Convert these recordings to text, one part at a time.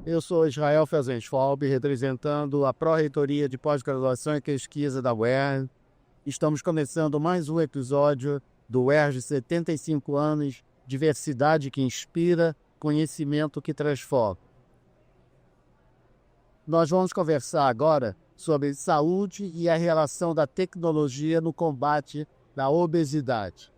Eu sou Israel Felsenschwalb, representando a Pró-Reitoria de Pós-Graduação e Pesquisa da UERJ. Estamos começando mais um episódio do UERJ 75 anos, diversidade que inspira, conhecimento que transforma. Nós vamos conversar agora sobre saúde e a relação da tecnologia no combate da obesidade.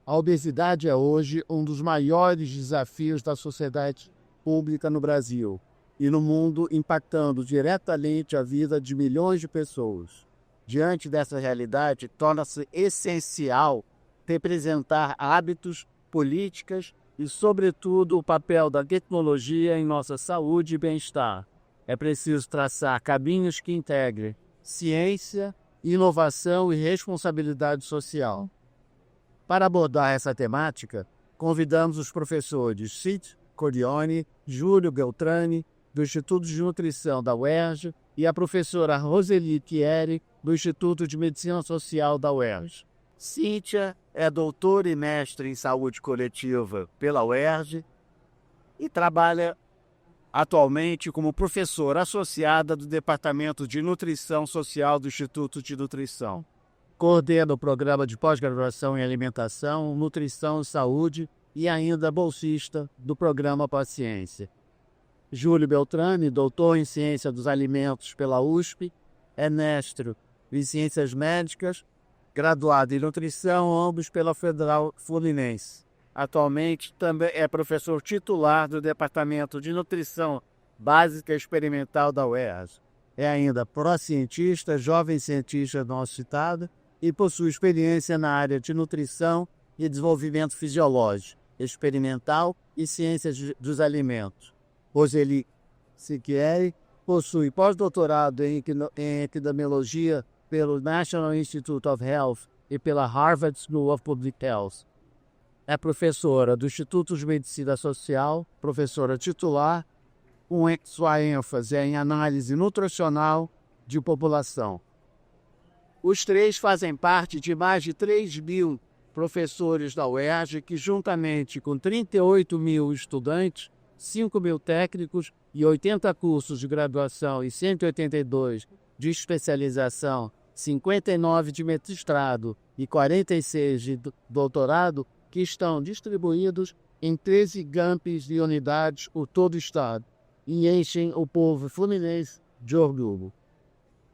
A obesidade é hoje um dos maiores desafios da sociedade pública no Brasil e no mundo, impactando diretamente a vida de milhões de pessoas. Diante dessa realidade, torna-se essencial representar hábitos, políticas e, sobretudo, o papel da tecnologia em nossa saúde e bem-estar. É preciso traçar caminhos que integrem ciência, inovação e responsabilidade social. Para abordar essa temática, convidamos os professores Cid Corleone, Júlio Beltrani, do Instituto de Nutrição da UERJ, e a professora Roseli Thierry, do Instituto de Medicina Social da UERJ. Cíntia é doutora e mestre em saúde coletiva pela UERJ e trabalha atualmente como professora associada do Departamento de Nutrição Social do Instituto de Nutrição. Coordena o programa de pós-graduação em alimentação, nutrição e saúde e ainda bolsista do programa Paciência. Júlio Beltrani, doutor em Ciência dos Alimentos pela USP, é mestre em Ciências Médicas, graduado em Nutrição, ambos pela Federal Fluminense. Atualmente também é professor titular do Departamento de Nutrição Básica Experimental da UERJ. É ainda pró-cientista, jovem cientista não citada e possui experiência na área de nutrição e desenvolvimento fisiológico, experimental e ciências dos alimentos. Roseli Thierry possui pós-doutorado em epidemiologia pelo National Institute of Health e pela Harvard School of Public Health. É professora do Instituto de Medicina Social, professora titular, com sua ênfase em análise nutricional de população. Os três fazem parte de mais de 3.000 professores da UERJ que, juntamente com 38.000 estudantes, 5.000 técnicos e 80 cursos de graduação e 182 de especialização, 59 de mestrado e 46 de doutorado, que estão distribuídos em 13 campos e unidades por todo o estado e enchem o povo fluminense de orgulho.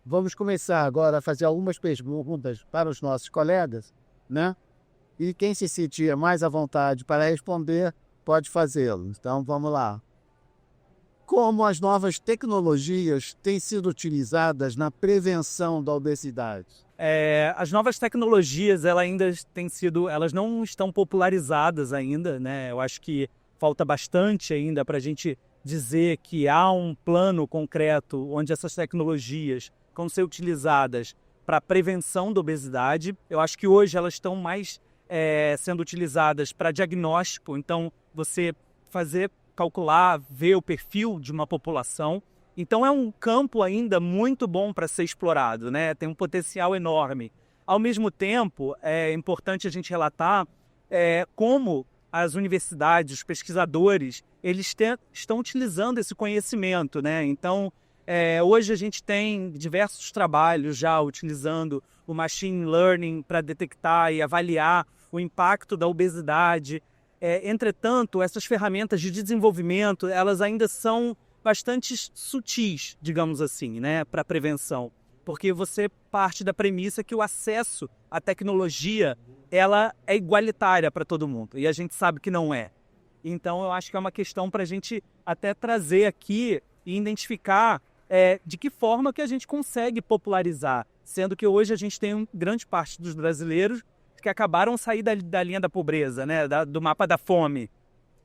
Vamos começar agora a fazer algumas perguntas para os nossos colegas, né? E quem se sentir mais à vontade para responder, pode fazê-lo. Então, vamos lá. Como as novas tecnologias têm sido utilizadas na prevenção da obesidade? As novas tecnologias, elas não estão popularizadas ainda, né? Eu acho que falta bastante ainda para a gente dizer que há um plano concreto onde essas tecnologias vão ser utilizadas para a prevenção da obesidade. Eu acho que hoje elas estão mais sendo utilizadas para diagnóstico, então você calcular, ver o perfil de uma população. Então é um campo ainda muito bom para ser explorado, né? Tem um potencial enorme. Ao mesmo tempo, é importante a gente relatar como as universidades, os pesquisadores, eles estão utilizando esse conhecimento, né? Então, hoje a gente tem diversos trabalhos já utilizando o machine learning para detectar e avaliar o impacto da obesidade. Entretanto, essas ferramentas de desenvolvimento, elas ainda são bastante sutis, digamos assim, né, para a prevenção. Porque você parte da premissa que o acesso à tecnologia, ela é igualitária para todo mundo. E a gente sabe que não é. Então, eu acho que é uma questão para a gente até trazer aqui e identificar de que forma que a gente consegue popularizar. Sendo que hoje a gente tem grande parte dos brasileiros que acabaram de sair da linha da pobreza, né, do mapa da fome.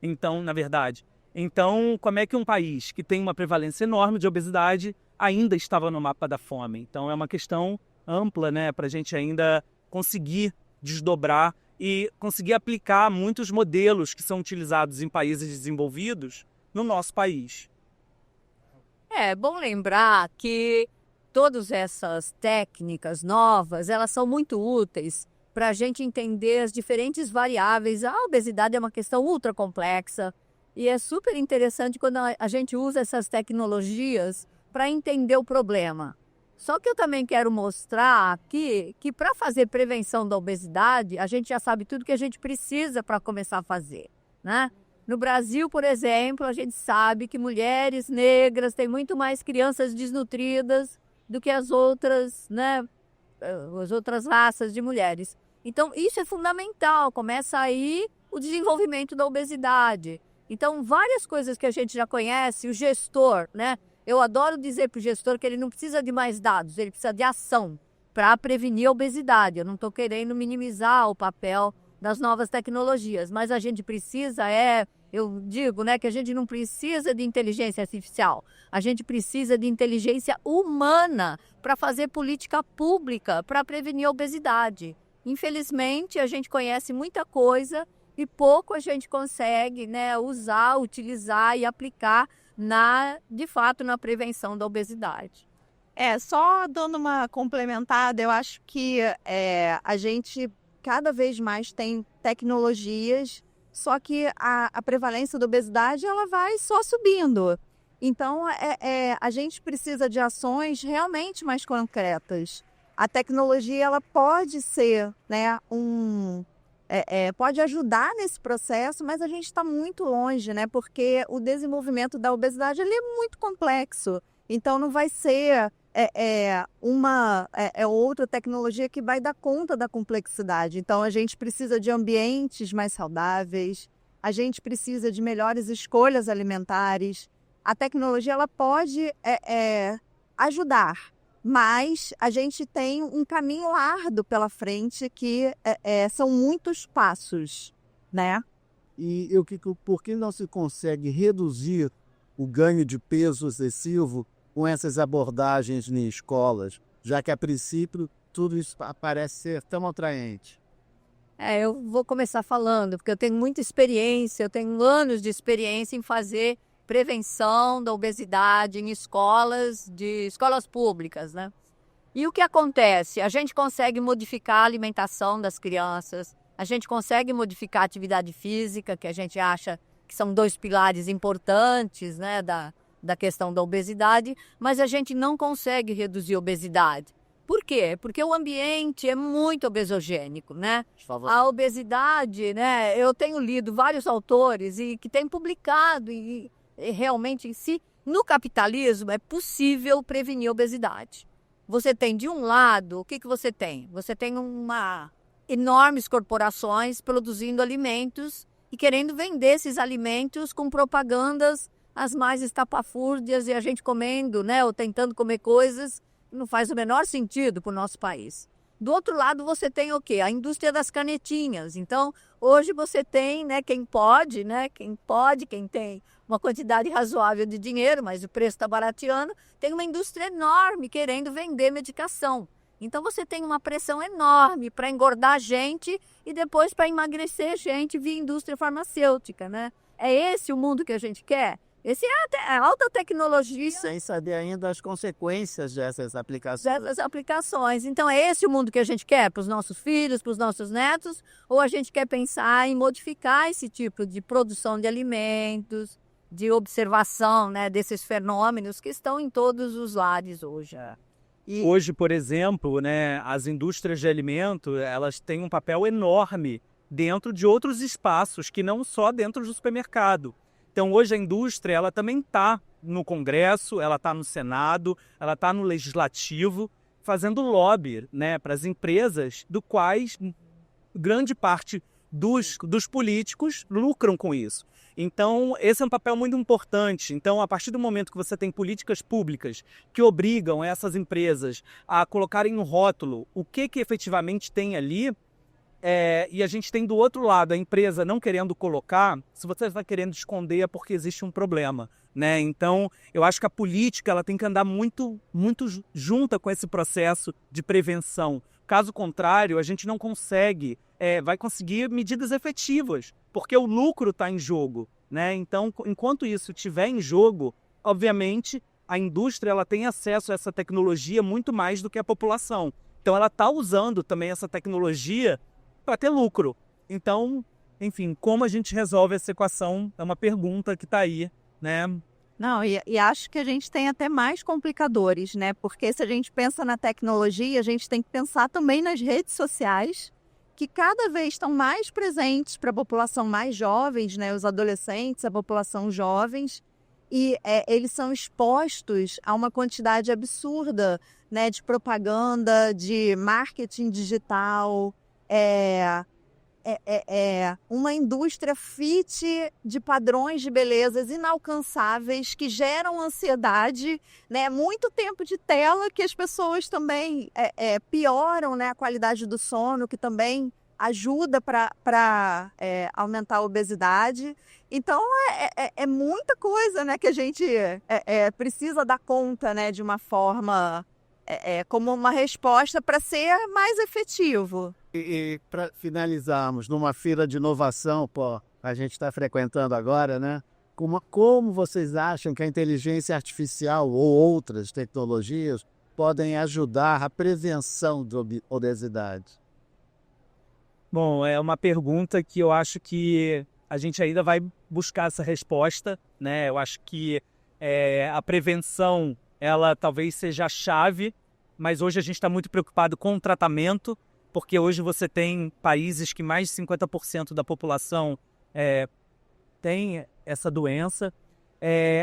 Então, na verdade. Então, como é que um país que tem uma prevalência enorme de obesidade ainda estava no mapa da fome? Então, é uma questão ampla, né, para a gente ainda conseguir desdobrar e conseguir aplicar muitos modelos que são utilizados em países desenvolvidos no nosso país. É bom lembrar que todas essas técnicas novas, elas são muito úteis para a gente entender as diferentes variáveis. A obesidade é uma questão ultra complexa, E é super interessante quando a gente usa essas tecnologias para entender o problema. Só que eu também quero mostrar aqui que para fazer prevenção da obesidade, a gente já sabe tudo que a gente precisa para começar a fazer, né? No Brasil, por exemplo, a gente sabe que mulheres negras têm muito mais crianças desnutridas do que as outras, né, as outras raças de mulheres. Então, isso é fundamental. Começa aí o desenvolvimento da obesidade. Então, várias coisas que a gente já conhece, o gestor, né? Eu adoro dizer para o gestor que ele não precisa de mais dados, ele precisa de ação para prevenir a obesidade. Eu não estou querendo minimizar o papel das novas tecnologias, mas a gente precisa, eu digo, né, que a gente não precisa de inteligência artificial, a gente precisa de inteligência humana para fazer política pública para prevenir a obesidade. Infelizmente, a gente conhece muita coisa e pouco a gente consegue, né, usar, utilizar e aplicar de fato, na prevenção da obesidade. Só dando uma complementada, eu acho que a gente cada vez mais tem tecnologias, só que a prevalência da obesidade ela vai só subindo. Então, a gente precisa de ações realmente mais concretas. A tecnologia ela pode ser, né, pode ajudar nesse processo, mas a gente está muito longe, né? Porque o desenvolvimento da obesidade ele é muito complexo. Então, não vai ser outra tecnologia que vai dar conta da complexidade. Então, a gente precisa de ambientes mais saudáveis, a gente precisa de melhores escolhas alimentares. A tecnologia ela pode ajudar, mas a gente tem um caminho árduo pela frente que são muitos passos, né? E por que não se consegue reduzir o ganho de peso excessivo com essas abordagens em escolas, já que a princípio tudo isso parece ser tão atraente? Eu vou começar falando, porque eu tenho muita experiência, eu tenho anos de experiência em fazer prevenção da obesidade em escolas públicas, né? E o que acontece? A gente consegue modificar a alimentação das crianças, a gente consegue modificar a atividade física, que a gente acha que são 2 pilares importantes, né, da questão da obesidade, mas a gente não consegue reduzir a obesidade. Por quê? Porque o ambiente é muito obesogênico, né? A obesidade, né? Eu tenho lido vários autores e que têm publicado e realmente em si, no capitalismo é possível prevenir a obesidade. Você tem de um lado, o que você tem? Você tem enormes corporações produzindo alimentos e querendo vender esses alimentos com propagandas as mais estapafúrdias e a gente comendo, né, ou tentando comer coisas que não faz o menor sentido para o nosso país. Do outro lado, você tem o quê? A indústria das canetinhas. Então, hoje você tem, né, quem tem uma quantidade razoável de dinheiro, mas o preço está barateando, tem uma indústria enorme querendo vender medicação. Então, você tem uma pressão enorme para engordar gente e depois para emagrecer gente via indústria farmacêutica, né? É esse o mundo que a gente quer? Esse é a alta tecnologia. Sem saber ainda as consequências dessas aplicações. Então, é esse o mundo que a gente quer para os nossos filhos, para os nossos netos? Ou a gente quer pensar em modificar esse tipo de produção de alimentos, de observação, né, desses fenômenos que estão em todos os lares hoje? Hoje, por exemplo, né, as indústrias de alimento, elas têm um papel enorme dentro de outros espaços, que não só dentro do supermercado. Então, hoje a indústria ela também está no Congresso, ela está no Senado, ela está no Legislativo, fazendo lobby, né, para as empresas, do quais grande parte dos políticos lucram com isso. Então, esse é um papel muito importante. Então, a partir do momento que você tem políticas públicas que obrigam essas empresas a colocarem no rótulo o que efetivamente tem ali, e a gente tem do outro lado a empresa não querendo colocar, se você está querendo esconder é porque existe um problema, né? Então, eu acho que a política ela tem que andar muito, muito junta com esse processo de prevenção. Caso contrário, a gente não vai conseguir medidas efetivas, porque o lucro está em jogo, né? Então, enquanto isso estiver em jogo, obviamente, a indústria ela tem acesso a essa tecnologia muito mais do que a população. Então, ela está usando também essa tecnologia para ter lucro. Então, enfim, como a gente resolve essa equação é uma pergunta que está aí, né? Não, e acho que a gente tem até mais complicadores, né? Porque se a gente pensa na tecnologia, a gente tem que pensar também nas redes sociais, que cada vez estão mais presentes para a população mais jovens, né? Os adolescentes, a população jovens, e eles são expostos a uma quantidade absurda, né? De propaganda, de marketing digital, uma indústria fit de padrões de belezas inalcançáveis que geram ansiedade, né? Muito tempo de tela que as pessoas também pioram, né? A qualidade do sono, que também ajuda para aumentar a obesidade. Então, é muita coisa, né? Que a gente precisa dar conta, né? De uma forma como uma resposta para ser mais efetivo. E para finalizarmos, numa feira de inovação, a gente está frequentando agora, né? Como vocês acham que a inteligência artificial ou outras tecnologias podem ajudar a prevenção da obesidade? Bom, é uma pergunta que eu acho que a gente ainda vai buscar essa resposta, né? Eu acho que a prevenção, ela talvez seja a chave, mas hoje a gente está muito preocupado com o tratamento, porque hoje você tem países que mais de 50% da população tem essa doença.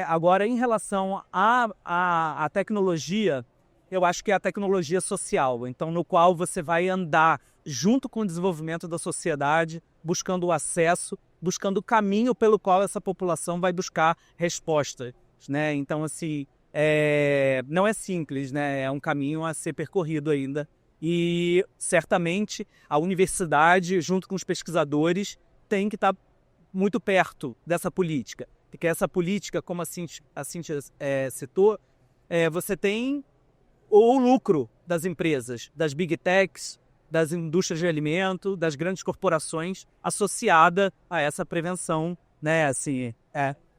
Agora, em relação à tecnologia, eu acho que é a tecnologia social, então no qual você vai andar junto com o desenvolvimento da sociedade, buscando o acesso, buscando o caminho pelo qual essa população vai buscar respostas, né? Então, assim, não é simples, né? É um caminho a ser percorrido ainda. E, certamente, a universidade, junto com os pesquisadores, tem que estar muito perto dessa política. Porque essa política, como a Cíntia citou, você tem o lucro das empresas, das big techs, das indústrias de alimento, das grandes corporações, associada a essa prevenção, né? Assim,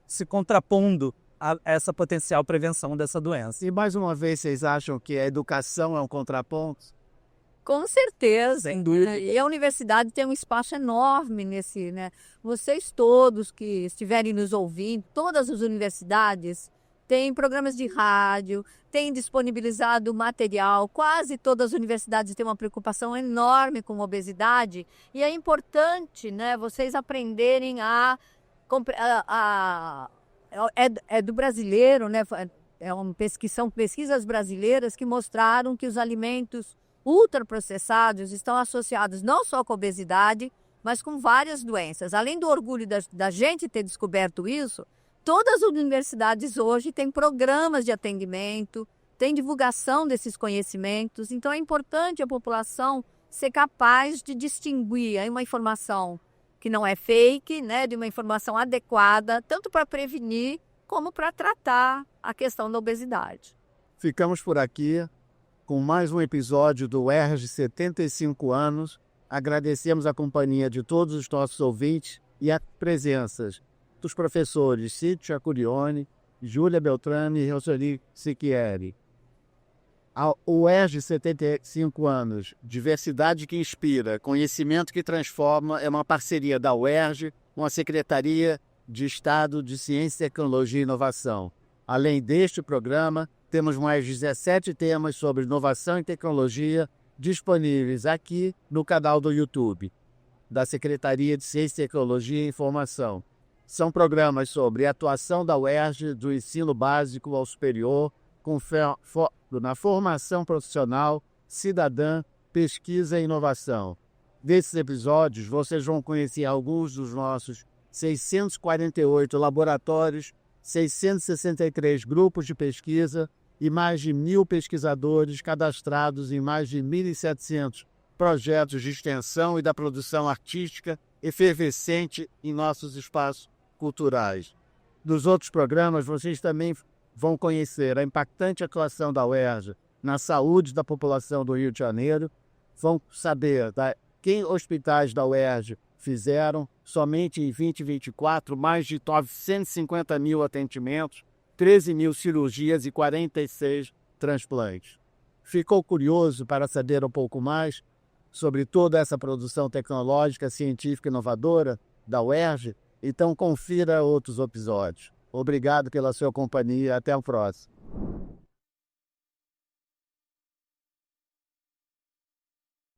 se contrapondo a essa potencial prevenção dessa doença. E, mais uma vez, vocês acham que a educação é um contraponto? Com certeza. Sem dúvida. E a universidade tem um espaço enorme nesse, né? Vocês todos que estiverem nos ouvindo, todas as universidades têm programas de rádio, têm disponibilizado material, quase todas as universidades têm uma preocupação enorme com a obesidade, e é importante, né, vocês aprenderem do brasileiro, né? São pesquisas brasileiras que mostraram que os alimentos ultraprocessados estão associados não só com a obesidade, mas com várias doenças. Além do orgulho da gente ter descoberto isso, todas as universidades hoje têm programas de atendimento, têm divulgação desses conhecimentos. Então, é importante a população ser capaz de distinguir uma informação que não é fake, né, de uma informação adequada, tanto para prevenir como para tratar a questão da obesidade. Ficamos por aqui com mais um episódio do UERJ 75 anos. Agradecemos a companhia de todos os nossos ouvintes e as presenças dos professores Cíntia Curione, Júlia Beltrame e Roseli Siquieri. O UERJ 75 anos, diversidade que inspira, conhecimento que transforma, é uma parceria da UERJ com a Secretaria de Estado de Ciência, Tecnologia e Inovação. Além deste programa, temos mais 17 temas sobre inovação e tecnologia disponíveis aqui no canal do YouTube da Secretaria de Ciência, Tecnologia e Informação. São programas sobre atuação da UERJ do ensino básico ao superior, na formação profissional, cidadã, pesquisa e inovação. Nesses episódios, vocês vão conhecer alguns dos nossos 648 laboratórios, 663 grupos de pesquisa e mais de 1.000 pesquisadores cadastrados em mais de 1.700 projetos de extensão e da produção artística efervescente em nossos espaços culturais. Nos outros programas, vocês também vão conhecer a impactante atuação da UERJ na saúde da população do Rio de Janeiro, vão saber que hospitais da UERJ fizeram, somente em 2024, mais de 950 mil atendimentos, 13 mil cirurgias e 46 transplantes. Ficou curioso para saber um pouco mais sobre toda essa produção tecnológica, científica e inovadora? da UERJ, então confira outros episódios. Obrigado pela sua companhia. Até a próxima.